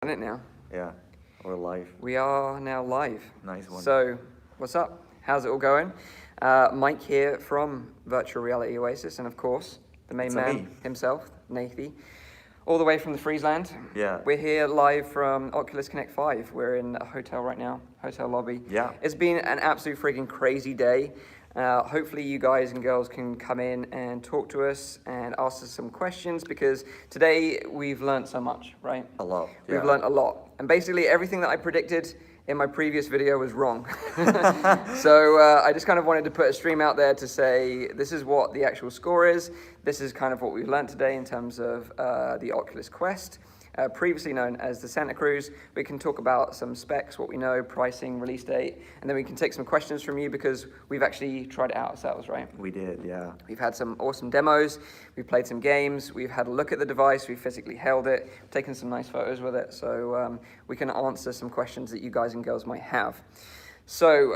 On it now. Yeah, we're live. We are now live. Nice one. So, what's up? How's it all going? Mike here from Virtual Reality Oasis, and of course, the main man himself, Nathy, all the way from the Friesland. Yeah. We're here live from Oculus Connect 5. We're in a hotel right now, hotel lobby. Yeah. It's been an absolute freaking crazy day. Hopefully you guys and girls can come in and talk to us and ask us some questions, because today we've learned so much, right? A lot. We've learned a lot. And basically everything that I predicted in my previous video was wrong. So I just kind of wanted to put a stream out there to say, this is what the actual score is. This is kind of what we've learned today in terms of the Oculus Quest. Previously known as the Santa Cruz. We can talk about some specs, what we know, pricing, release date, and then we can take some questions from you, because we've actually tried it out ourselves, right? We did, yeah. We've had some awesome demos, we've played some games, we've had a look at the device, we've physically held it, taken some nice photos with it, so we can answer some questions that you guys and girls might have. So,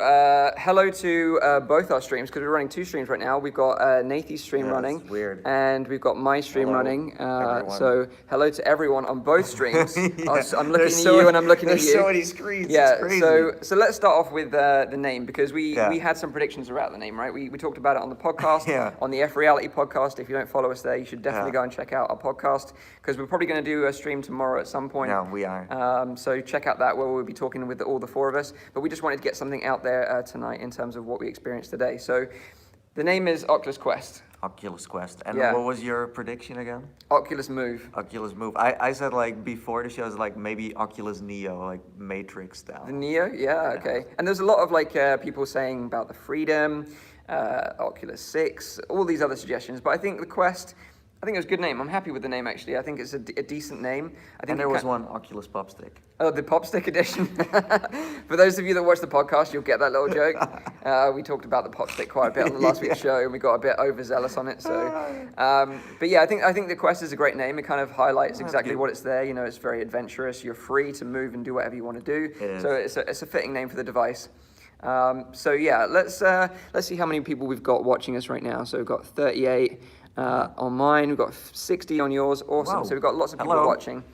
hello to both our streams, because we're running two streams right now. We've got Nathy's stream running, that's weird. And we've got my stream running. So, hello to everyone on both streams. Yeah. I'm looking at you and I'm looking at you. There's so many screens, yeah, it's crazy. So let's start off with the name, because we had some predictions about the name, right? We talked about it on the podcast, on the F Reality podcast. If you don't follow us there, you should definitely go and check out our podcast, because we're probably going to do a stream tomorrow at some point. Yeah, we are. So check out that, where we'll be talking with all the four of us. But we just wanted to get something out there tonight in terms of what we experienced today. So the name is Oculus Quest. Oculus Quest. And what was your prediction again? Oculus Move. Oculus Move. I said, like, before the show, like maybe Oculus Neo, like Matrix style. The Neo? Yeah, okay. And there's a lot of like people saying about the Freedom, Oculus 6, all these other suggestions. But I think the Quest, I think it was a good name. I'm happy with the name, actually. I think it's a decent name. I think and there was one Oculus Pop Stick. Oh, the Pop Stick edition. For those of you that watch the podcast, you'll get that little joke. We talked about the Pop Stick quite a bit on the last week's show, and we got a bit overzealous on it. So, but yeah, I think the Quest is a great name. It kind of highlights exactly what it's there. You know, it's very adventurous. You're free to move and do whatever you want to do. So it's a fitting name for the device. So yeah, let's see how many people we've got watching us right now. So we've got 38 on mine. We've got 60 on yours. Awesome. Wow. So we've got lots of people watching.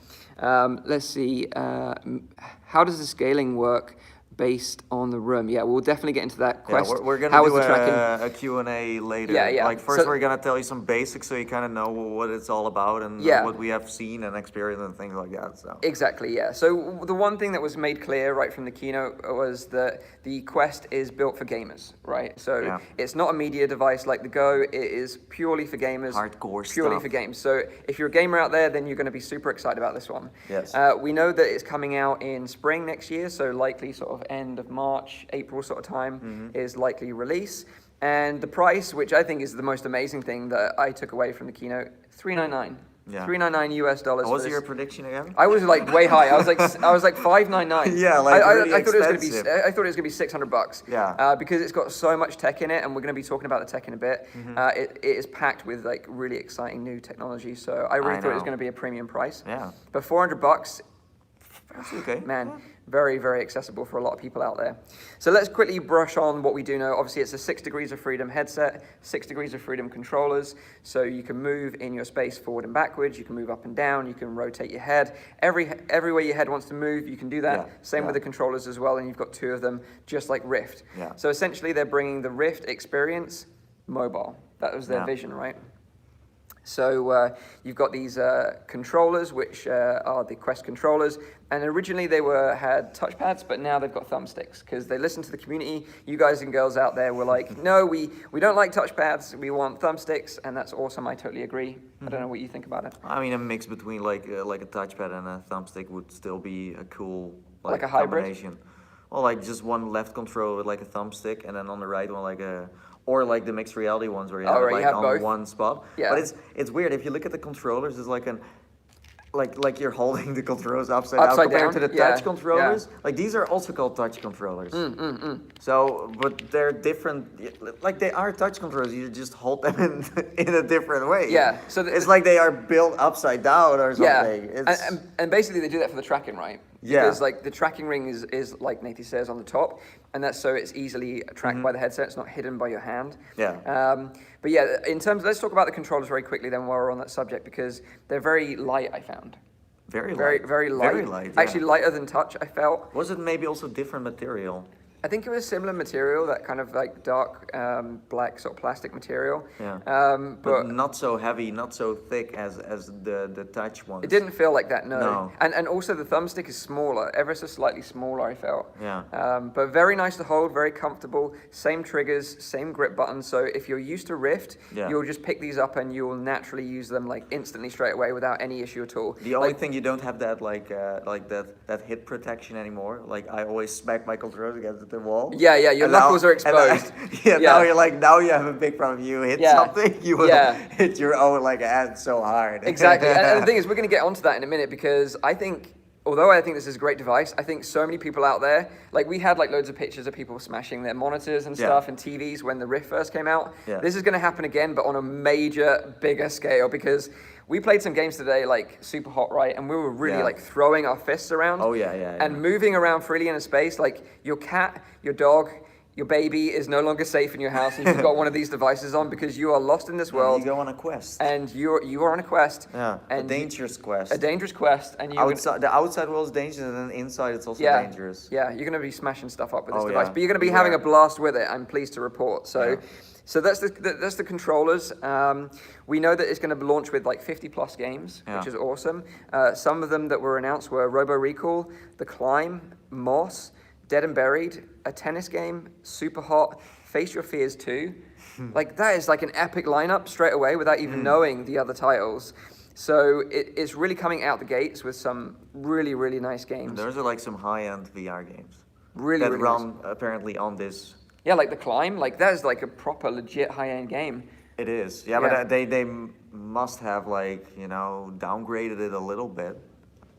Let's see. How does the scaling work based on the room? Yeah, we'll definitely get into that. Quest. Yeah, we're going to do a Q&A later. Yeah. Like first we're going to tell you some basics so you kind of know what it's all about and what we have seen and experienced and things like that. So. Exactly, yeah. So the one thing that was made clear right from the keynote was that the Quest is built for gamers, right? So it's not a media device like the Go. It is purely for gamers. Hardcore purely stuff. for games. So if you're a gamer out there, then you're going to be super excited about this one. Yes. We know that it's coming out in spring next year, so likely sort of end of March, April sort of time is likely release. And the price, which I think is the most amazing thing that I took away from the keynote, $399. Yeah. $399 US. What was your prediction again? I was like way high. I was like $599. Yeah, like really I thought it was gonna be $600. Yeah. Because it's got so much tech in it, and we're gonna be talking about the tech in a bit. It is packed with like really exciting new technology. So I really thought it was gonna be a premium price. Yeah. But $400. That's okay. Man, very, very accessible for a lot of people out there. So let's quickly brush on what we do know. Obviously, it's a 6 degrees of freedom headset, 6 degrees of freedom controllers. So you can move in your space forward and backwards. You can move up and down. You can rotate your head. Everywhere your head wants to move, you can do that. Same with the controllers as well. And you've got two of them, just like Rift. Yeah. So essentially, they're bringing the Rift experience mobile. That was their vision, right? So you've got these controllers, which are the Quest controllers, and originally they had touchpads, but now they've got thumbsticks, because they listened to the community. You guys and girls out there were like, no, we don't like touchpads, we want thumbsticks, and that's awesome. I totally agree. I don't know what you think about it. I mean, a mix between like a touchpad and a thumbstick would still be a cool like a hybrid combination. Well, like just one left controller with like a thumbstick, and then on the right one like a. Or like the mixed reality ones where you have it like on both. one spot. Yeah. But it's weird. If you look at the controllers, it's like like you're holding the controllers upside down compared to the touch controllers. Yeah. Like these are also called touch controllers. So, but they're different. Like they are touch controllers. You just hold them in a different way. Yeah. So it's like they are built upside down or something. Yeah. And basically they do that for the tracking, right? Because like the tracking ring is like Nathy says on the top, and that's so it's easily tracked by the headset. It's not hidden by your hand. Yeah. But yeah, in terms, let's talk about the controllers very quickly then while we're on that subject, because they're very light, I found. Very light. Very light. Very light. Yeah. Actually, lighter than touch, I felt. Was it maybe also different material? I think it was similar material, that kind of like dark black sort of plastic material. Yeah. But not so heavy, not so thick as the touch ones. it didn't feel like that, no. And also the thumbstick is smaller, ever so slightly smaller, I felt. Yeah. But very nice to hold, very comfortable. Same triggers, same grip buttons. So if you're used to Rift, you'll just pick these up and you'll naturally use them like instantly straight away without any issue at all. The only thing you don't have that like that hit protection anymore. Like I always smack my controllers against the wall. Yeah, your knuckles are exposed. Now you're like, now you have a big problem. You hit something, you will hit your own like hand so hard. Exactly. And the thing is, we're going to get onto that in a minute because I think, although I think this is a great device, I think so many people out there, like we had like loads of pictures of people smashing their monitors and stuff and TVs when the Rift first came out. Yeah. This is going to happen again, but on a major, bigger scale because we played some games today, like super hot, right? And we were really like throwing our fists around. Oh, yeah. And moving around freely in a space. Like your cat, your dog, your baby is no longer safe in your house and you've got one of these devices on because you are lost in this world. You go on a quest. And you are on a quest. Yeah, and a dangerous quest. A dangerous quest. And the outside world is dangerous and then inside it's also dangerous. Yeah, you're going to be smashing stuff up with this device. But you're going to be having a blast with it, I'm pleased to report. So that's the controllers. We know that it's going to launch with like 50 plus games, which is awesome. Some of them that were announced were Robo Recall, The Climb, Moss, Dead and Buried, a tennis game, Super Hot, Face Your Fears 2. Like that is like an epic lineup straight away without even knowing the other titles. So it's really coming out the gates with some really, really nice games. Those are like some high-end VR games. Really run nice. Apparently on this. Yeah, like The Climb, like that is like a proper legit high-end game. It is. Yeah, but they must have like, downgraded it a little bit,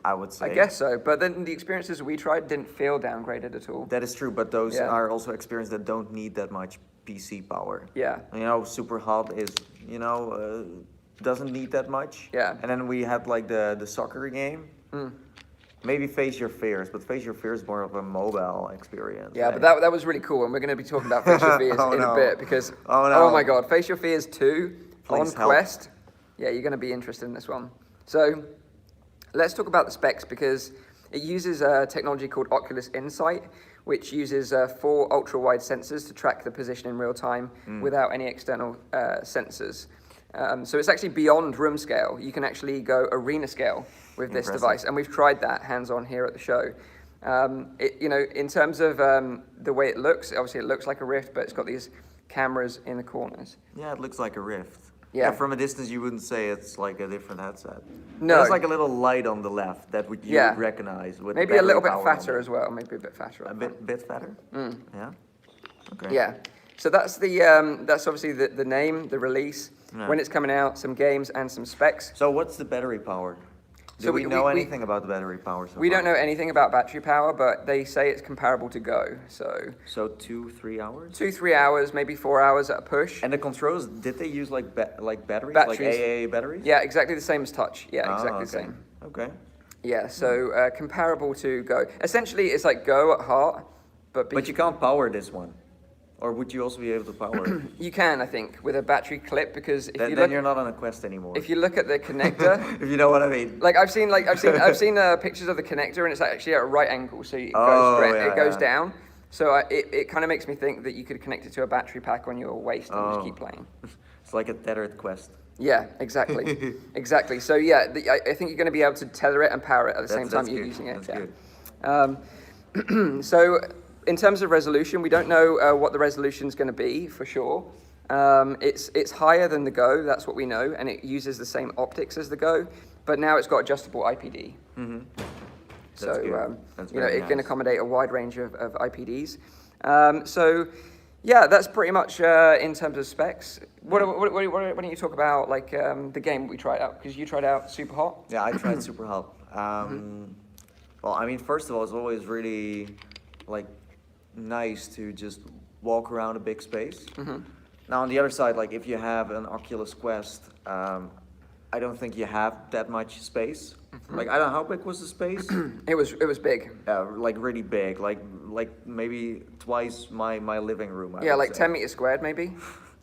I would say. I guess so, but then the experiences we tried didn't feel downgraded at all. That is true, but those are also experiences that don't need that much PC power. Yeah. Super Hot is, doesn't need that much. Yeah. And then we had like the soccer game. Maybe Face Your Fears, but Face Your Fears is more of a mobile experience. Yeah, but that was really cool, and we're going to be talking about Face Your Fears in a bit because, oh my god, Face Your Fears 2 on Quest. Yeah, you're going to be interested in this one. So let's talk about the specs because it uses a technology called Oculus Insight, which uses 4 ultra-wide sensors to track the position in real time without any external sensors. So it's actually beyond room scale. You can actually go arena scale with this device, and we've tried that hands-on here at the show. In terms of the way it looks, obviously it looks like a Rift, but it's got these cameras in the corners. Yeah, it looks like a Rift. Yeah. From a distance, you wouldn't say it's like a different headset. No. There's like a little light on the left that you would recognize. With maybe a little bit fatter as well. Maybe a bit fatter. A bit fatter? Yeah? Okay. Yeah. So that's that's obviously the name, the release, when it's coming out, some games and some specs. So what's the battery power? Do we know anything about the battery power so We don't know anything about battery power, but they say it's comparable to Go. So 2-3 hours? 2-3 hours, maybe 4 hours at a push. And the controls, did they use like batteries? Like AA batteries? Yeah, exactly the same as Touch. Yeah, exactly the same. Okay. Yeah, so comparable to Go. Essentially, it's like Go at heart, but you can't power this one. Or would you also be able to power it? You can, I think, with a battery clip because if then you're not on a Quest anymore. If you look at the connector, if you know what I mean. Like I've seen pictures of the connector and it's actually at a right angle, so it goes straight, it goes down. So it kind of makes me think that you could connect it to a battery pack on your waist and just keep playing. It's like a tethered Quest. Yeah, exactly, exactly. So yeah, I think you're going to be able to tether it and power it at the same time you're using it. That's good. So. In terms of resolution, we don't know what the resolution is going to be for sure. It's higher than the Go, that's what we know, and it uses the same optics as the Go, but now it's got adjustable IPD. So it can accommodate a wide range of IPDs. So yeah, that's pretty much in terms of specs. Why don't you talk about like the game we tried out? Because you tried out Super Hot. Yeah, I tried Super Hot. Well, I mean, first of all, it's always really like nice to just walk around a big space. Now on the other side, like if you have an Oculus Quest, I don't think you have that much space. Like I don't know, how big was the space? It was big. Like really big, like maybe twice my living room. Yeah, like 10 meters squared maybe.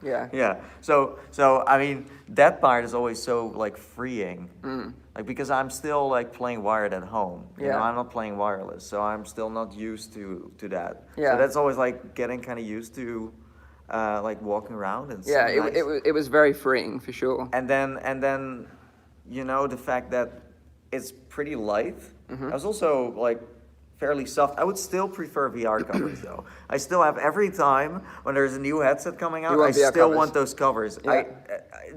Yeah. Yeah. So I mean, that part is always so like freeing. Like because I'm still like playing wired at home. You know, I'm not playing wireless, so I'm still not used to that. Yeah. So that's always like getting kind of used to like walking around and yeah, nice. it was very freeing for sure. And then you know, the fact that it's pretty light. I was also like fairly soft. I would still prefer VR covers though. I still have every time when there's a new headset coming out, I VR still covers. want those covers. Yeah. I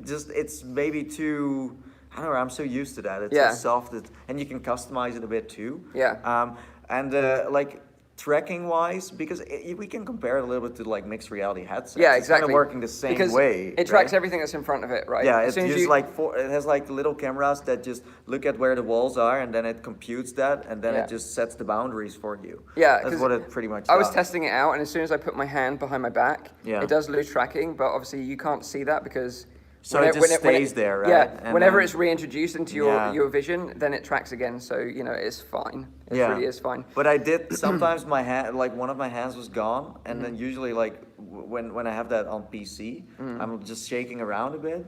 just, it's maybe too, I don't know, I'm so used to that. It's Yeah. so soft, and you can customize it a bit too. Yeah. And like tracking wise, because we can compare it a little bit to like mixed reality headsets. Yeah, It's kind of exactly. working the same Because way. it tracks right? everything that's in front of it, right? Yeah, As it's soon as just you- like it has like little cameras that just look at where the walls are, and then it computes that, and then Yeah. it just sets the boundaries for you. Yeah, That's 'cause what it pretty much I was does. testing it out, and as soon as I put my hand behind my back, Yeah. it does lose tracking, but obviously you can't see that because... So it just stays there, right? Yeah, And whenever then- it's reintroduced into your vision, then it tracks again, so, you know, it's fine. It really is fine. But I did, sometimes my hand, like one of my hands was gone, and Mm-hmm. then usually like when I have that on PC, Mm-hmm. I'm just shaking around a bit,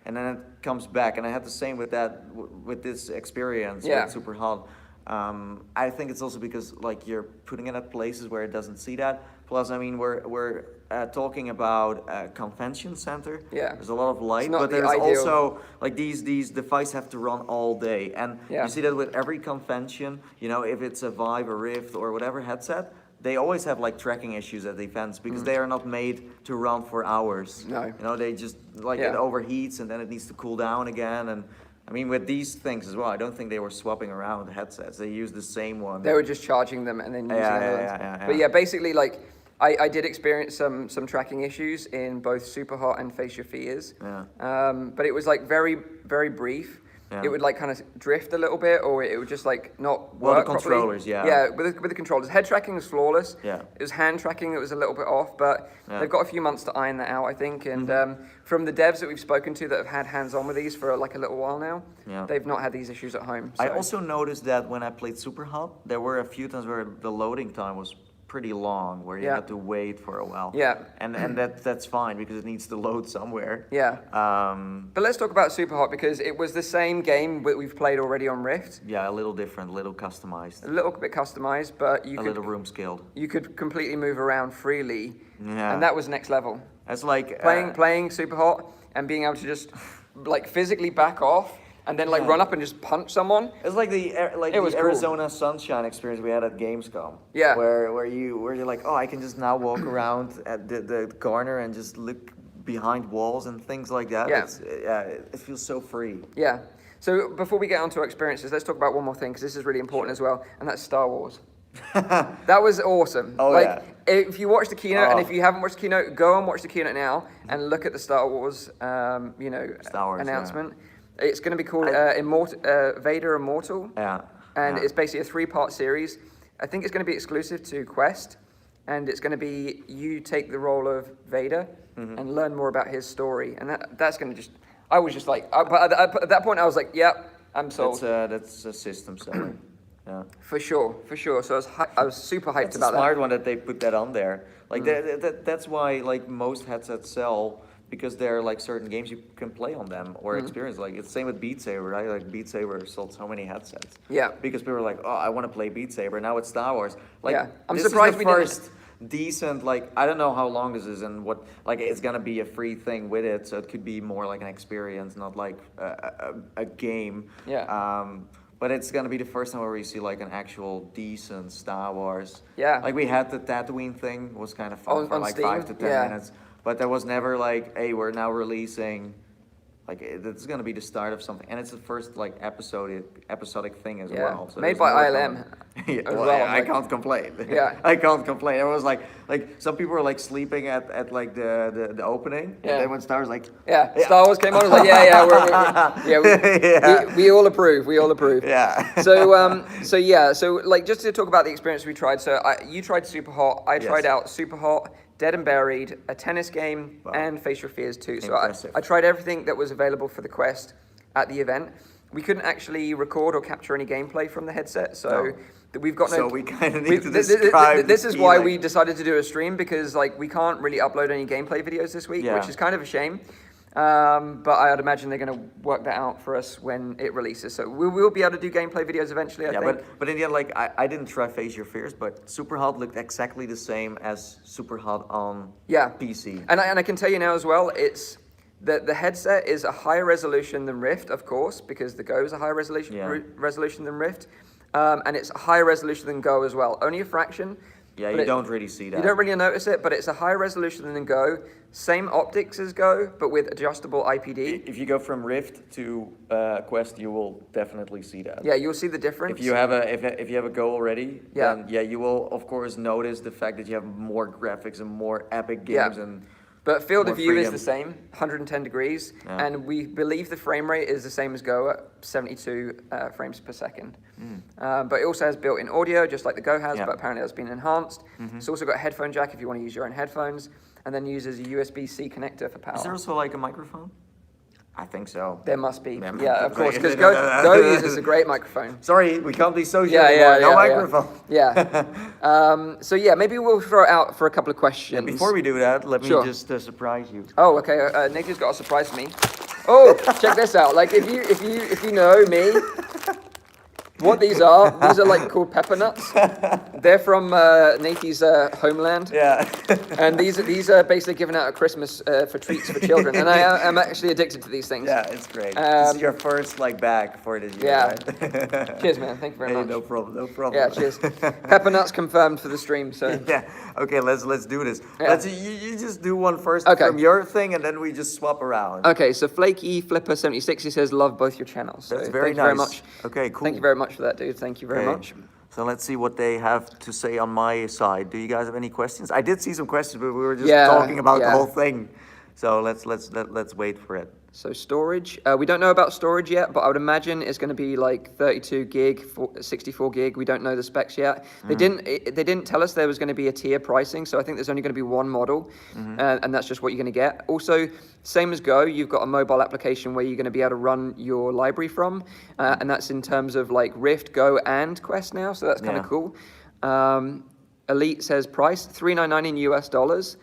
and then it comes back. And I had the same with that, with this experience Yeah. with Super Hot. I think it's also because like you're putting it at places where it doesn't see that. Plus, I mean, we're talking about a convention center. Yeah. There's a lot of light, not but the there's ideal- also like these devices have to run all day, and Yeah. you see that with every convention. You know, if it's a Vive or Rift or whatever headset, they always have like tracking issues at events because they are not made to run for hours. No. You know, they just like it overheats and then it needs to cool down again. And I mean, with these things as well, I don't think they were swapping around headsets. They used the same one. They were just charging them and then using Yeah, other yeah, ones. yeah, yeah, But yeah. yeah, basically, like, I did experience some tracking issues in both Super Hot and Face Your Fears. Yeah. But it was like very, very brief. Yeah. It would like kind of drift a little bit, or it would just like not Well, the work properly. controllers, yeah. Yeah, with the controllers. Head tracking was flawless. Yeah. It was hand tracking that was a little bit off, but Yeah. they've got a few months to iron that out, I think. And from the devs that we've spoken to that have had hands-on with these for like a little while now, Yeah. they've not had these issues at home. I so- also noticed that when I played Super Hot, there were a few times where the loading time was pretty long, where you Yeah. had to wait for a while. Yeah. And that's fine because it needs to load somewhere. Yeah. Um, But let's talk about Super Hot because it was the same game that we've played already on Rift. yeah, a little different, a little customized, A little bit customized, but a little room scaled. you could completely move around freely. Yeah. And that was next level. It's like Playing Super Hot and being able to just like physically back off and then like Yeah. run up and just punch someone. It's like It was the cool. Arizona Sunshine experience we had at Gamescom. Yeah. Where you're like, oh, I can just now walk around at the corner and just look behind walls and things like that. Yeah. It feels so free. Yeah. So before we get on to our experiences, let's talk about one more thing because this is really important as well, and that's Star Wars. That was awesome. Oh, like, yeah. if you watched the keynote, and Oh. if you haven't watched the keynote, go and watch the keynote now and look at the Star Wars, Star Wars, announcement. It's going to be called Vader Immortal, Yeah. and yeah. it's basically a 3-part series. I think it's going to be exclusive to Quest, and it's going to be you take the role of Vader and learn more about his story, and that's going to just. I was just like, but at that point, I was like, yep, I'm sold. That's a system seller. Yeah. For sure. So I was super hyped It's a about smart that. one that they put that on there. Like that's why like most headsets sell, because there are like certain games you can play on them or experience. Like it's the same with Beat Saber, right? Like Beat Saber sold so many headsets. Yeah. Because people are like, oh, I want to play Beat Saber. Now it's Star Wars. Like Yeah. I'm this surprised is we the didn't- first decent, like I don't know how long this is and what, like it's gonna be a free thing with it, so it could be more like an experience, not like a game. Yeah. But it's gonna be the first time where we see like an actual decent Star Wars. Yeah. Like we had the Tatooine thing, was kind of fun for On like Steam? 5 to 10 Yeah. minutes. But there was never like, hey, we're now releasing, like this is gonna be the start of something, and it's the first like episodic thing as Yeah. well. So Made there's by more ILM coming. Yeah, as well, well, I like- can't complain. Yeah. I can't complain. It was like some people were like sleeping at like the opening, Yeah. and then when Star was like, Yeah. Star Wars came on. I was like, we all approve. We all approve. yeah. So like just to talk about the experience we tried. So you tried Super Hot. I tried Yes. out Super Hot, Dead and Buried, a tennis game, Wow. and Face Your Fears 2. So Impressive. I tried everything that was available for the Quest at the event. we couldn't actually record or capture any gameplay from the headset, so we've got no. So we kind of need to describe. This is why we decided to do a stream, because like we can't really upload any gameplay videos this week, which is kind of a shame. But I'd imagine they're going to work that out for us when it releases. So we will be able to do gameplay videos eventually, I think. But in the end, like, I didn't try Face Your Fears, but Superhot looked exactly the same as Superhot on PC. And I can tell you now as well, it's the headset is a higher resolution than Rift, of course, because the Go is a higher resolution than Rift. And it's a higher resolution than Go as well. Only a fraction. Yeah, you don't really see that. You don't really notice it, but it's a higher resolution than Go. Same optics as Go, but with adjustable IPD. If you go from Rift to Quest, you will definitely see that. Yeah, you'll see the difference. If you have a Go already, then you will of course notice the fact that you have more graphics and more epic games and. But field of view is the same, 110 degrees, and we believe the frame rate is the same as Go at 72 frames per second. But it also has built-in audio, just like the Go has, but apparently that's been enhanced. It's also got a headphone jack if you want to use your own headphones, and then uses a USB-C connector for power. Is there also like a microphone? I think so. There must be. Yeah, of course, because Go uses a great microphone. Sorry, we can't be social anymore. No microphone. So yeah, maybe we'll throw it out for a couple of questions. Before we do that, let me just surprise you. Oh, okay. Nikki's got a surprise for me. Oh, check this out. Like if you know me, what these are like called pepper nuts. They're from Nathan's homeland. Yeah. And these are basically given out at Christmas for treats for children. And I am actually addicted to these things. Yeah, it's great. This is your first bag for this year. Yeah. Right? Cheers, man. Thank you very much. No problem. Yeah, cheers. Pepper nuts confirmed for the stream. So. Yeah. Okay, let's do this. Yeah. You just do one first from your thing, and then we just swap around. Okay. So Flaky Flipper 76, he says love both your channels. So that's very nice. Very much. Okay, cool. Thank you very much for that, dude. Thank you very much. So let's see what they have to say on my side. Do you guys have any questions? I did see some questions, but we were just talking about the whole thing. So let's wait for it. So storage, we don't know about storage yet, but I would imagine it's going to be like 32 gig, 64 gig. We don't know the specs yet. They didn't tell us there was going to be a tier pricing, so I think there's only going to be one model, and that's just what you're going to get. Also, same as Go, you've got a mobile application where you're going to be able to run your library from, and that's in terms of like Rift, Go, and Quest now, so that's kind of cool. Elite says price $399 in US dollars.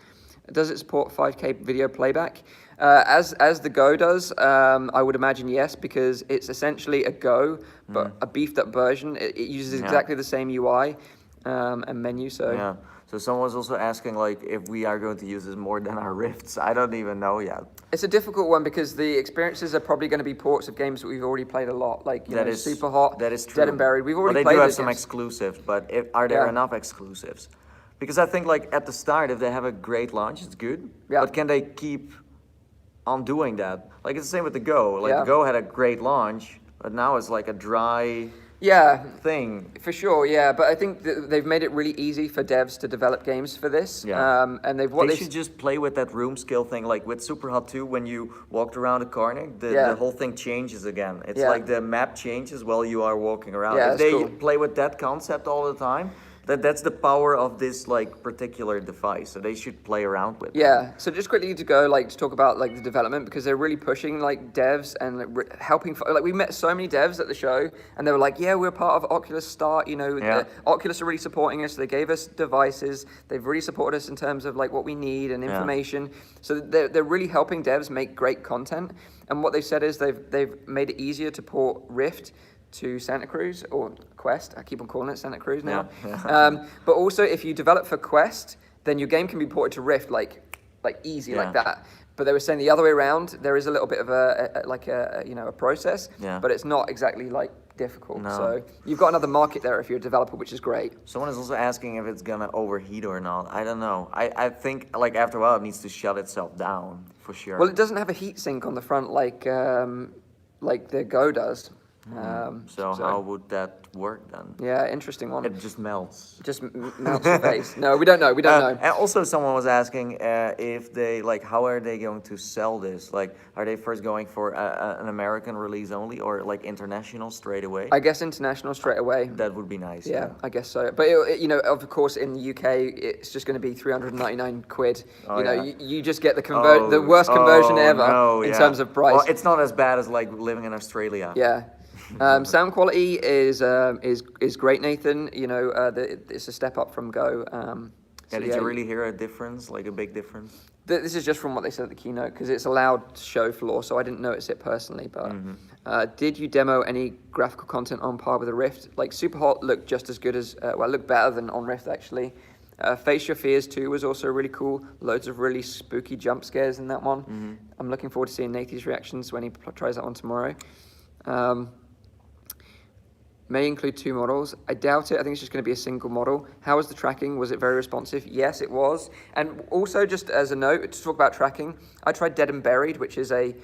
Does it support 5K video playback? As the Go does, I would imagine yes, because it's essentially a Go, but a beefed up version. It uses exactly the same UI and menu. So So someone's also asking like if we are going to use this more than our Rifts. I don't even know yet. It's a difficult one because the experiences are probably going to be ports of games that we've already played a lot, like you know, Superhot, that is true. Dead and Buried. We've already played. They do have some some exclusives, but are there enough exclusives? Because I think like at the start, if they have a great launch, it's good. Yeah. But can they keep on doing that? Like it's the same with the Go. Like the Go had a great launch, but now it's like a dry thing. For sure, yeah. But I think they've made it really easy for devs to develop games for this. Yeah. And they should just play with that room scale thing, like with Superhot 2, when you walked around a corner, the whole thing changes again. It's like the map changes while you are walking around. Yeah, if they play with that concept all the time, that's the power of this like particular device. So they should play around with it. Yeah. So just quickly to talk about like the development, because they're really pushing like devs and helping. Like we met so many devs at the show, and they were like, "Yeah, we're part of Oculus Start. You know, Oculus are really supporting us. They gave us devices. They've really supported us in terms of like what we need and information. So they're really helping devs make great content. And what they said is they've made it easier to port Rift to Santa Cruz or Quest. I keep on calling it Santa Cruz now. But also, if you develop for Quest, then your game can be ported to Rift like easy like that. But they were saying the other way around. There is a little bit of a process, but it's not exactly like difficult. No. So you've got another market there if you're a developer, which is great. Someone is also asking if it's gonna overheat or not. I don't know. I think like after a while it needs to shut itself down for sure. Well, it doesn't have a heat sink on the front like the Go does. So how would that work then? Yeah, interesting one. It just melts. Just melts the face. No, we don't know. We don't know. And also someone was asking if they, like, how are they going to sell this? Like, are they first going for an American release only or like international straight away? I guess international straight away. That would be nice. Yeah, I guess so. But, you know, of course, in the UK, it's just going to be 399 quid. You just get the worst conversion ever in terms of price. Well, it's not as bad as like living in Australia. Yeah. Sound quality is great, Nathan. You know, it's a step up from Go. Did you really hear a difference, like a big difference? This is just from what they said at the keynote, because it's a loud show floor, so I didn't notice it personally. But did you demo any graphical content on par with the Rift? Like Superhot looked just as good as, looked better than on Rift actually. Face Your Fears 2 was also really cool. Loads of really spooky jump scares in that one. I'm looking forward to seeing Nathan's reactions when he tries that one tomorrow. May include 2 models. I doubt it. I think it's just going to be a single model. How was the tracking? Was it very responsive? Yes, it was. And also, just as a note, to talk about tracking, I tried Dead and Buried, which is a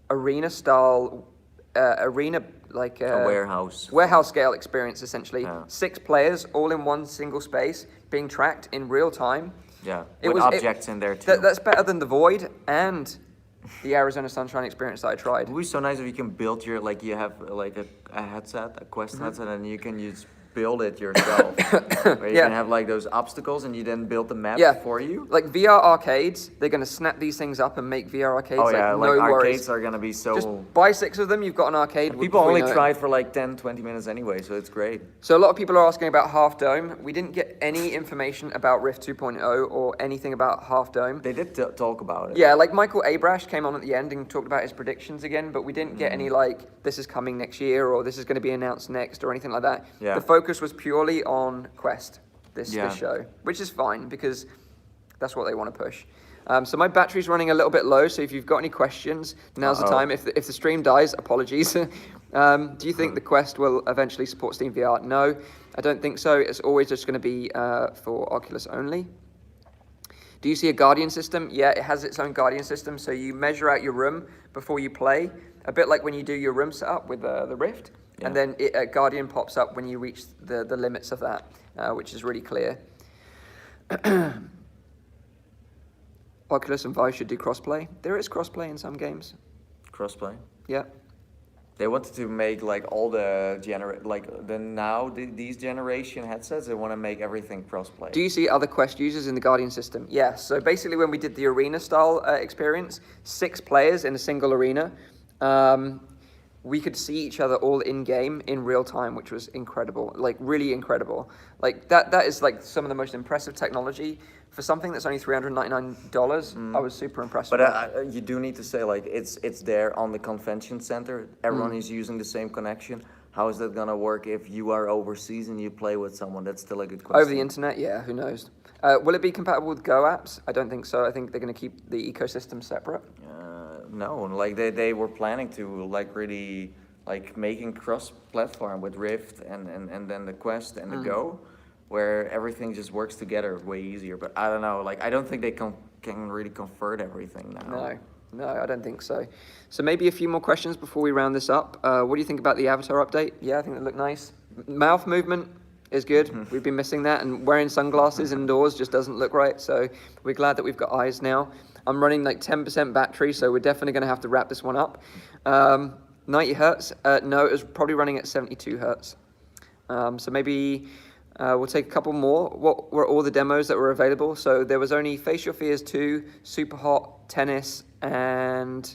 arena-style, a warehouse scale experience, essentially. 6 players, all in one single space, being tracked in real time. Yeah, with objects in there too. That's better than the Void and the Arizona Sunshine experience that I tried. It would be so nice if you can build your, like, you have like a headset, a Quest headset, and you can just build it yourself. Where you can have like those obstacles and you then build the map for you. Like VR arcades, they're going to snap these things up and make VR arcades. Oh yeah, like no arcades worries. Are going to be so... Just buy 6 of them, you've got an arcade. People only try it for like 10-20 minutes anyway, so it's great. So a lot of people are asking about Half Dome. We didn't get any information about Rift 2.0 or anything about Half Dome. They did talk about it. Yeah, like Michael Abrash came on at the end and talked about his predictions again, but we didn't get any like, this is coming next year or this is going to be announced next or anything like that. Yeah. The focus was purely on Quest this show, which is fine because that's what they want to push. So my battery's running a little bit low, so if you've got any questions, now's the time. If the stream dies, apologies. Do you think the Quest will eventually support Steam VR? No, I don't think so. It's always just going to be for Oculus only. Do you see a Guardian system? Yeah, it has its own Guardian system, so you measure out your room before you play, a bit like when you do your room setup with the Rift. Yeah. And then a Guardian pops up when you reach the limits of that, which is really clear. Oculus and Vive should do crossplay. There is crossplay in some games. Crossplay? Yeah. They wanted to make like all the these generation headsets. They want to make everything crossplay. Do you see other Quest users in the Guardian system? Yes. So basically, when we did the arena style experience, 6 players in a single arena. We could see each other all in game in real time, which was incredible, like really incredible. Like that is like some of the most impressive technology for something that's only $399. I was super impressed. But you do need to say, like, it's there on the convention center. Everyone is using the same connection. How is that gonna work if you are overseas and you play with someone? That's still a good question. Over the internet, yeah, who knows? Will it be compatible with Go apps? I don't think so. I think they're gonna keep the ecosystem separate. No, like they were planning to like really like making cross-platform with Rift and then the Quest and the Go, where everything just works together way easier. But I don't know, like I don't think they can really convert everything now. No, I don't think so. So maybe a few more questions before we round this up. What do you think about the avatar update? Yeah, I think they look nice. Mouth movement is good. We've been missing that, and wearing sunglasses indoors just doesn't look right. So we're glad that we've got eyes now. I'm running like 10% battery, so we're definitely going to have to wrap this one up. 90 hertz? No, it was probably running at 72 hertz. So maybe we'll take a couple more. What were all the demos that were available? So there was only Face Your Fears 2, Superhot, Tennis, and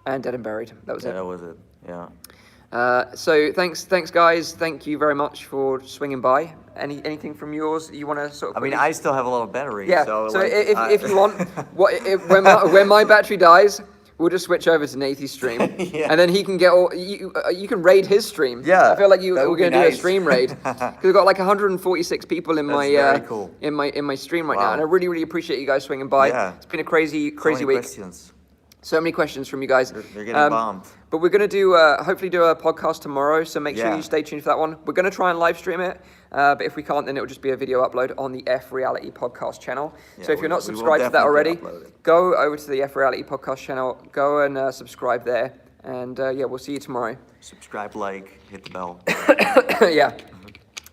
Dead and Buried. That was it. Yeah, that was it. Yeah. So thanks guys. Thank you very much for swinging by. Anything from yours you want to sort of? I mean, I still have a lot of battery. Yeah. So like, if you want, when my battery dies, we'll just switch over to Nathan's stream, and then he can get all. You can raid his stream. Yeah. I feel like we're going to do a stream raid because we've got like 146 people in in my stream right now, and I really appreciate you guys swinging by. Yeah. It's been a crazy week. Questions. So many questions from you guys. They're getting bombed. But we're going to hopefully do a podcast tomorrow, so make sure you stay tuned for that one. We're going to try and live stream it, but if we can't, then it will just be a video upload on the F Reality podcast channel. Yeah, so if you're not subscribed to that already, go over to the F Reality podcast channel, go and subscribe there, and we'll see you tomorrow. Subscribe, like, hit the bell. Yeah.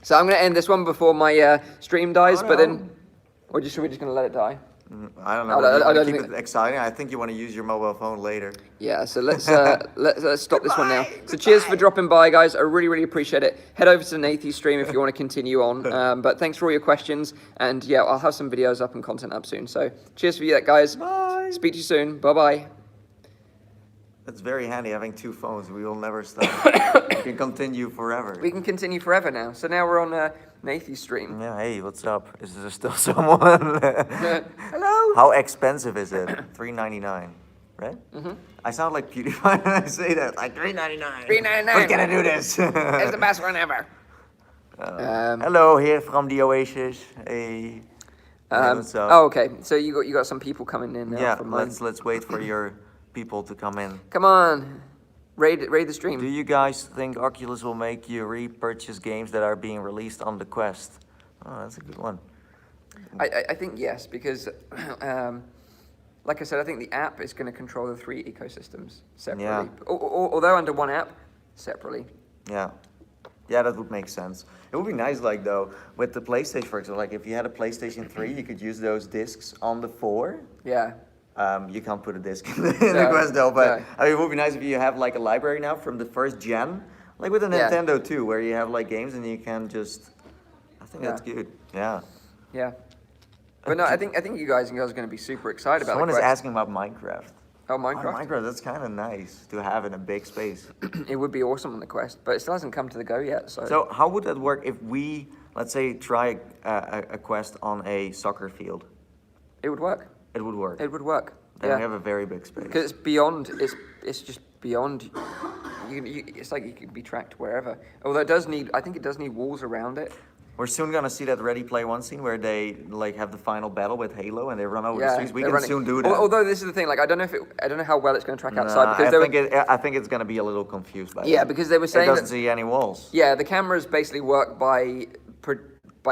So I'm going to end this one before my stream dies, but then, or should we just going to let it die? I don't know. I don't keep it exciting. I think you want to use your mobile phone later. Yeah, so let's stop this one now. So cheers for dropping by, guys. I really appreciate it. Head over to Nathan's stream if you want to continue on. But thanks for all your questions. And yeah, I'll have some videos up and content up soon. So cheers for you, guys. Bye. Speak to you soon. Bye-bye. It's very handy having two phones. We will never stop. We can continue forever. We can continue forever now. So now we're on Nathan's stream. Yeah, hey, what's up? Is there still someone? Hello? How expensive is it? $3.99, right? Mm-hmm. I sound like PewDiePie when I say that. Like $3.99. $3.99. We're gonna do this. It's the best one ever. Hello, here from the Oasis. Hey. What's up? Oh, okay. So you got some people coming in now. Yeah, from let's wait for your people to come in. Come on, raid the stream. Do you guys think Oculus will make you repurchase games that are being released on the Quest? Oh, that's a good one. I think yes, because like I said, I think the app is going to control the three ecosystems separately. Yeah. Although under one app, separately. Yeah. Yeah, that would make sense. It would be nice, like, though, with the PlayStation, for example, like, if you had a PlayStation 3, you could use those discs on the 4. Yeah. You can't put a disc in the Quest, though, but I mean, it would be nice if you have, like, a library now from the first gen, like with a Nintendo, too, where you have, like, games and you can just, I think that's good. Yeah. Yeah. But no, I think you guys are going to be super excited about Someone the is Quest. asking about Minecraft. Oh, Minecraft? Oh, Minecraft, that's kind of nice to have in a big space. It would be awesome on the Quest, but it still hasn't come to the Go yet. So how would that work if we, let's say, try a Quest on a soccer field? It would work. It would work. It would work. Then we have a very big space. Because it's beyond. It's just beyond. It's like you can be tracked wherever. Although it does need. I think it does need walls around it. We're soon gonna see that Ready Player One scene where they like have the final battle with Halo and they run over the streets. We can soon do that. Although this is the thing, like I don't know how well it's going to track outside because I think it's gonna be a little confused by that. Because they were saying it doesn't see any walls. Yeah, the cameras basically work by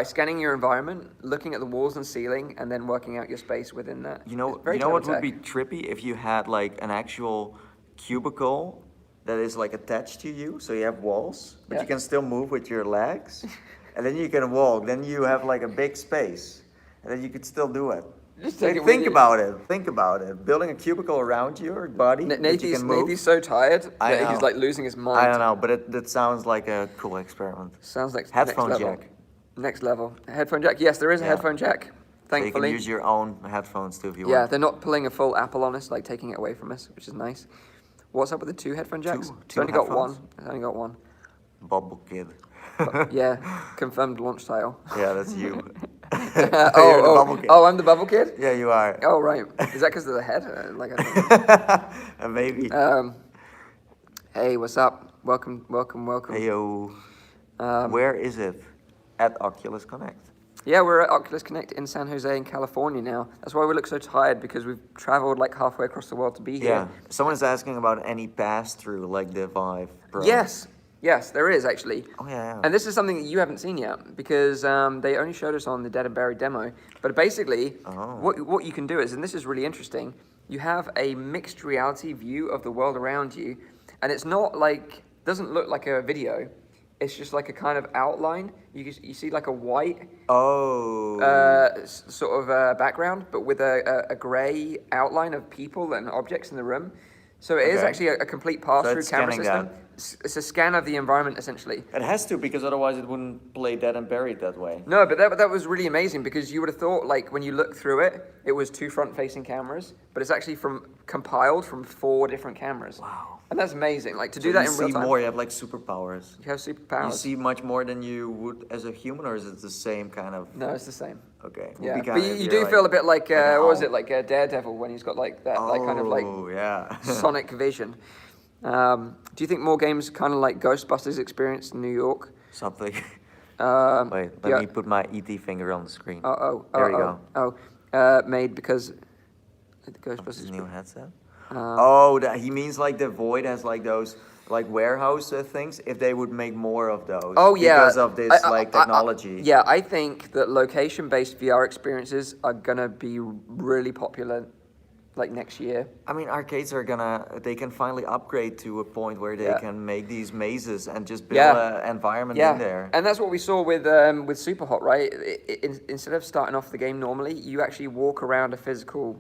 scanning your environment, looking at the walls and ceiling, and then working out your space within that. You know what would be trippy if you had like an actual cubicle that is like attached to you, so you have walls, but you can still move with your legs. And then you can walk. Then you have like a big space, and then you could still do it. Think about it. Building a cubicle around your body that you can move. Nathan's so tired that he's like losing his mind. I don't know, but it sounds like a cool experiment. Sounds like headphone jack. Next level. Headphone jack. Yes, there is a headphone jack. Thankfully. So you can use your own headphones too if you want. Yeah, they're not pulling a full Apple on us, like taking it away from us, which is nice. What's up with the two headphone jacks? It's only got one. It's only got one. Bubble kid. Yeah, confirmed launch title. Yeah, that's you. I'm the bubble kid? Yeah, you are. Oh, right. Is that because of the head? Maybe. Hey, what's up? Welcome. Hey, yo. Where is it? At Oculus Connect. Yeah, we're at Oculus Connect in San Jose in California now. That's why we look so tired, because we've traveled like halfway across the world to be here. Yeah. Someone is asking about any pass-through like the Vive Pro. Yes, there is actually. Oh, yeah. And this is something that you haven't seen yet, because they only showed us on the Dead and Buried demo. But basically, what you can do is, and this is really interesting, you have a mixed reality view of the world around you, and it's not like, doesn't look like a video. It's just like a kind of outline. You see like a white sort of background, but with a grey outline of people and objects in the room. So it is actually a complete pass-through camera system. It's a scan of the environment, essentially. It has to, because otherwise it wouldn't play Dead and Buried that way. No, but that was really amazing, because you would have thought, like, when you look through it, it was two front-facing cameras, but it's actually compiled from 4 different cameras. Wow. And that's amazing. Like, to do that in real time. You see more, you have, like, superpowers. You have superpowers. You see much more than you would as a human, or is it the same kind of... No, it's the same. Okay. Yeah, but you do feel a bit like, what was it, like Daredevil, when he's got, like, that like kind of, like, sonic vision. Do you think more games kind of like Ghostbusters experience in New York? Something. Wait, let me put my ET finger on the screen. There you go. Made because the Ghostbusters. New headset? He means like the Void has like those like warehouse things. If they would make more of those. Oh yeah. Because of this technology. I think that location-based VR experiences are gonna be really popular. Like next year. I mean, arcades they can finally upgrade to a point where they can make these mazes and just build an environment in there. And that's what we saw with Superhot, right? Instead of starting off the game normally, you actually walk around a physical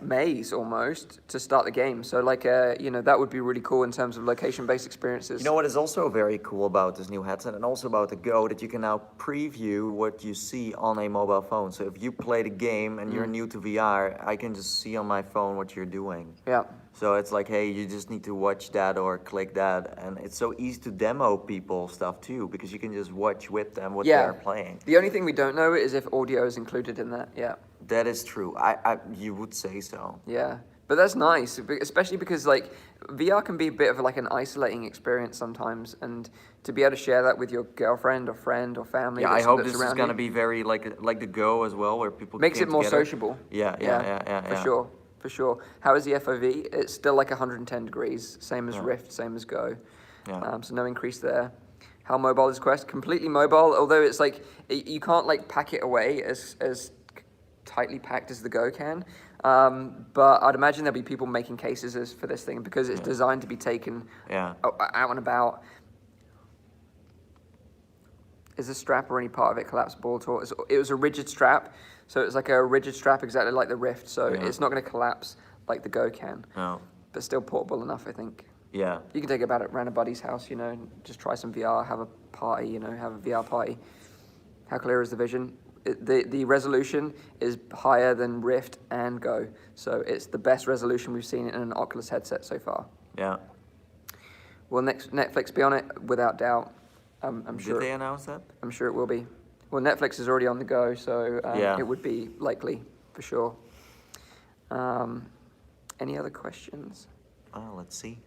maze almost to start the game. So like, that would be really cool in terms of location-based experiences. You know what is also very cool about this new headset and also about the Go, that you can now preview what you see on a mobile phone. So if you play the game and you're new to VR, I can just see on my phone what you're doing. Yeah. So it's like, hey, you just need to watch that or click that, and it's so easy to demo people stuff too, because you can just watch with them what they're playing. The only thing we don't know is if audio is included in that. Yeah. That is true. You would say so. Yeah, but that's nice, especially because like VR can be a bit of like an isolating experience sometimes, and to be able to share that with your girlfriend or friend or family. Yeah, I hope this is gonna be very like the Go as well, where people makes it more together. Sociable. Yeah. For sure. How is the FOV? It's still like 110 degrees, same as Rift, same as Go. Yeah. So no increase there. How mobile is Quest? Completely mobile, although it's like you can't like pack it away as tightly packed as the Go can. But I'd imagine there'll be people making cases for this thing because it's designed to be taken out and about. Is the strap or any part of it collapsible at all? It was a rigid strap, so it's like a rigid strap exactly like the Rift, so it's not going to collapse like the Go can. No. But still portable enough, I think. Yeah. You can take it around a buddy's house, you know, and just try some VR, have a party, you know, have a VR party. How clear is the vision? The resolution is higher than Rift and Go, so it's the best resolution we've seen in an Oculus headset so far. Yeah. Will Netflix be on it? Without doubt. I'm sure. Did they announce that? I'm sure it will be. Well, Netflix is already on the Go, so it would be likely, for sure. Any other questions? Let's see.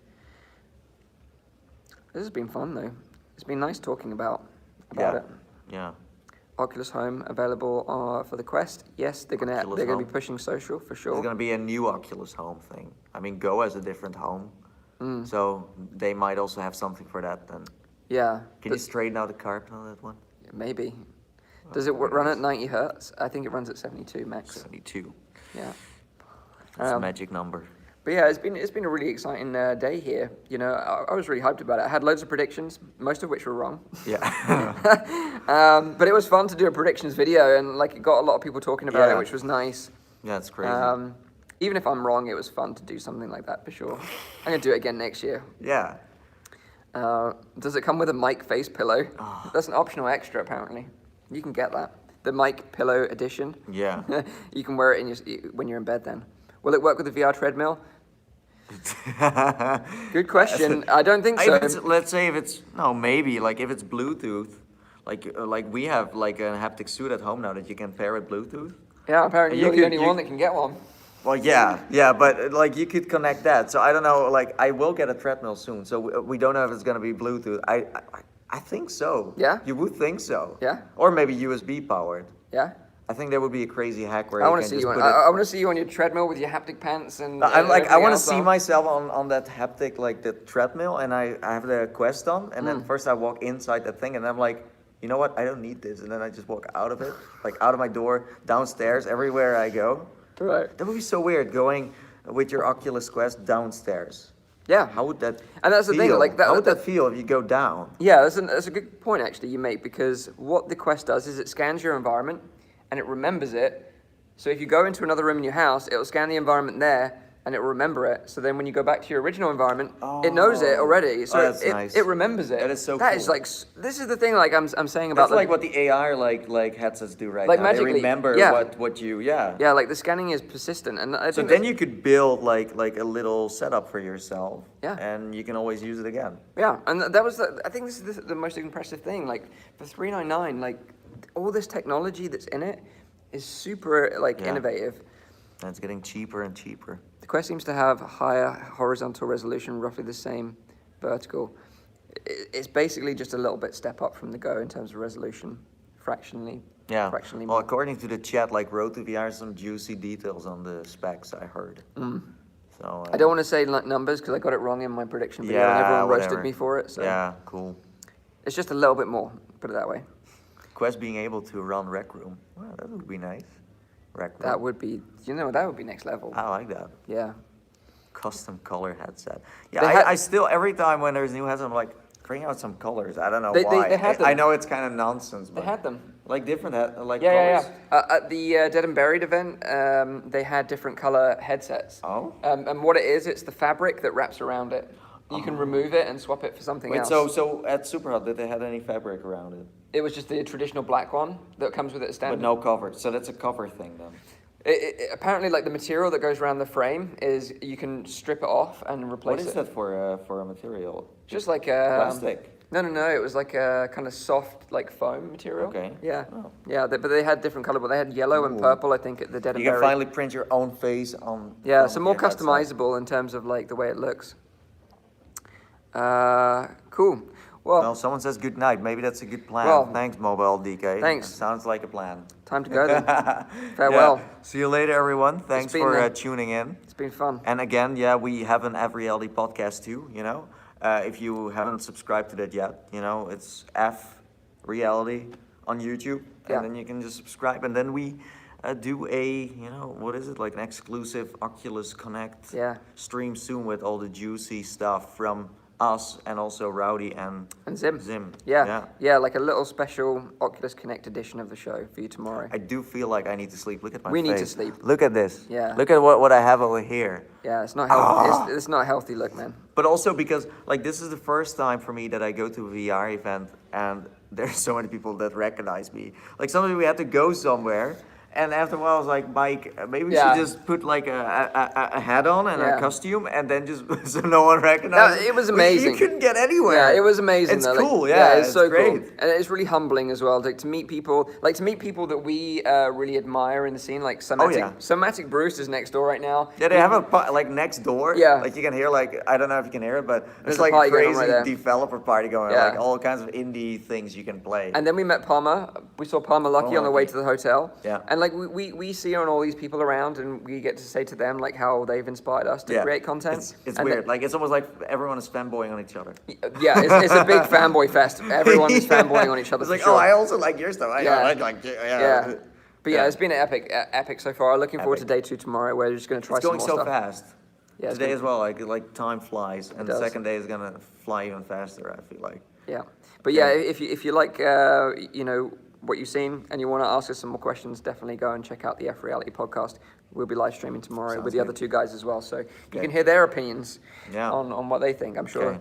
This has been fun, though. It's been nice talking about it. Yeah. Oculus Home available for the Quest. Yes, they're gonna be pushing social for sure. There's gonna be a new Oculus Home thing. I mean, Go has a different home, so they might also have something for that then. Yeah. Can you straighten out the carpet on that one? Maybe. Does it run at 90 hertz? I think it runs at 72 max. 72. Yeah. That's a magic number. But yeah, it's been a really exciting day here. You know, I was really hyped about it. I had loads of predictions, most of which were wrong. Yeah. But it was fun to do a predictions video, and like it got a lot of people talking about it, which was nice. Yeah, it's crazy. Even if I'm wrong, it was fun to do something like that for sure. I'm gonna do it again next year. Yeah. Does it come with a mic face pillow? Oh. That's an optional extra, apparently. You can get that. The mic pillow edition. Yeah. You can wear it when you're in bed then. Will it work with the VR treadmill? Good question. I don't think so. Let's say maybe like if it's Bluetooth, like we have like a haptic suit at home now that you can pair with Bluetooth. Yeah, apparently you're the only one that can get one. Well, yeah, but like you could connect that. So I don't know. Like I will get a treadmill soon. So we don't know if it's gonna be Bluetooth. I think so. Yeah. You would think so. Yeah. Or maybe USB powered. Yeah. I think that would be a crazy hack where I want to see you. I want to see you on your treadmill with your haptic pants and. I want to see myself on that haptic like the treadmill, and I have the Quest on, and then first I walk inside that thing, and I'm like, you know what? I don't need this, and then I just walk out of it, like out of my door, downstairs, everywhere I go. Right. That would be so weird going with your Oculus Quest downstairs. Yeah. How would that? And that's the thing, like that. How would that feel if you go down? Yeah, that's a good point actually you make, because what the Quest does is it scans your environment and it remembers it. So if you go into another room in your house, it'll scan the environment there and it will remember it. So then when you go back to your original environment, it knows it already. So nice. It remembers it. That is so That cool. is like, this is the thing like I'm saying about. That's like what the AR like headsets do right like now. Magically, they remember what you Yeah, like the scanning is persistent, and I so think then you could build like a little setup for yourself. Yeah. And you can always use it again. Yeah, and that was I think this is the most impressive thing. Like for $399, like all this technology that's in it is super innovative. And it's getting cheaper and cheaper. The Quest seems to have higher horizontal resolution, roughly the same vertical. It's basically just a little bit step up from the Go in terms of resolution, fractionally. Yeah. Fractionally Well, more. according to the chat, like Road to VR, some juicy details on the specs I heard. So I don't want to say like numbers because I got it wrong in my prediction video, and everyone roasted me for it. So yeah, cool. It's just a little bit more, put it that way. Quest being able to run Rec Room. Wow, that would be nice. Rec Room. That would be, that would be next level. I like that. Yeah. Custom color headset. Yeah, I still, every time when there's new headset, I'm like, bring out some colors. I don't know why. They had them. I know it's kind of nonsense, but They had them. like different colors. Yeah. At the Dead and Buried event, they had different color headsets. Oh. And what it is, it's the fabric that wraps around it. You can remove it and swap it for something else. So at Superhot, did they have any fabric around it? It was just the traditional black one that comes with it But standard. no cover. So that's a cover thing then. Apparently, like the material that goes around the frame is you can strip it off and replace it. What is that for a material? Just like a plastic. No. It was like a kind of soft, like foam material. Okay. Yeah. Oh. Yeah, but they had different color. But they had yellow and purple. I think at the Dead and You can Buried. finally print your own face on. Yeah, so more customizable in terms of like the way it looks. Cool. Well, someone says good night. Maybe that's a good plan. Well, thanks, Mobile DK. Thanks. That sounds like a plan. Time to go then. Farewell. Yeah. See you later, everyone. Thanks for tuning in. It's been fun. And again, we have an F Reality podcast too. If you haven't subscribed to that yet, it's F Reality on YouTube, and then you can just subscribe. And then we do a, what is it, like an exclusive Oculus Connect stream soon with all the juicy stuff from us and also Rowdy and Zim. Yeah, like a little special Oculus Connect edition of the show for you tomorrow. I do feel like I need to sleep. Look at my face. We need to sleep. Look at this. Yeah. Look at what I have over here. Yeah, it's not healthy. It's not a healthy look, man. But also because like this is the first time for me that I go to a VR event and there's so many people that recognize me. Like sometimes we had to go somewhere. And after a while, I was like, Mike, maybe we should just put like a hat on and a costume, and then just so no one recognizes. It was amazing. You couldn't get anywhere. Yeah, it was amazing. It's though. cool. It's so great. cool, and it's really humbling as well to meet people, that we really admire in the scene, like Somatic Bruce is next door right now. Yeah, they have a like next door. Yeah, like you can hear I don't know if you can hear it, but there's it's like a crazy developer party going on, like all kinds of indie things you can play. And then we met Palmer. We saw Palmer Lucky on the way to the hotel. Yeah, and like we see on all these people around, and we get to say to them like how they've inspired us to create content. It's weird. Like it's almost like everyone is fanboying on each other. Yeah, it's a big fanboy fest. Everyone is fanboying on each other. It's like, sure. I also like your stuff. I like. But it's been epic so far. Looking forward to day 2 tomorrow. We're just going to try some more stuff. It's going so fast. Yeah, today as well. Like time flies, and the second day is gonna fly even faster. I feel like. Yeah, but if you like what you've seen and you want to ask us some more questions, definitely go and check out the F Reality podcast. We'll be live streaming tomorrow with the other 2 guys as well, so you can hear their opinions on what they think. I'm sure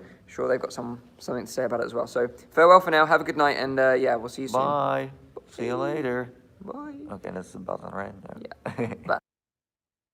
they've got something to say about it as well. So farewell for now. Have a good night, and we'll see you soon. Bye. See you later. Bye. Okay, that's the button, right? Yeah. Bye.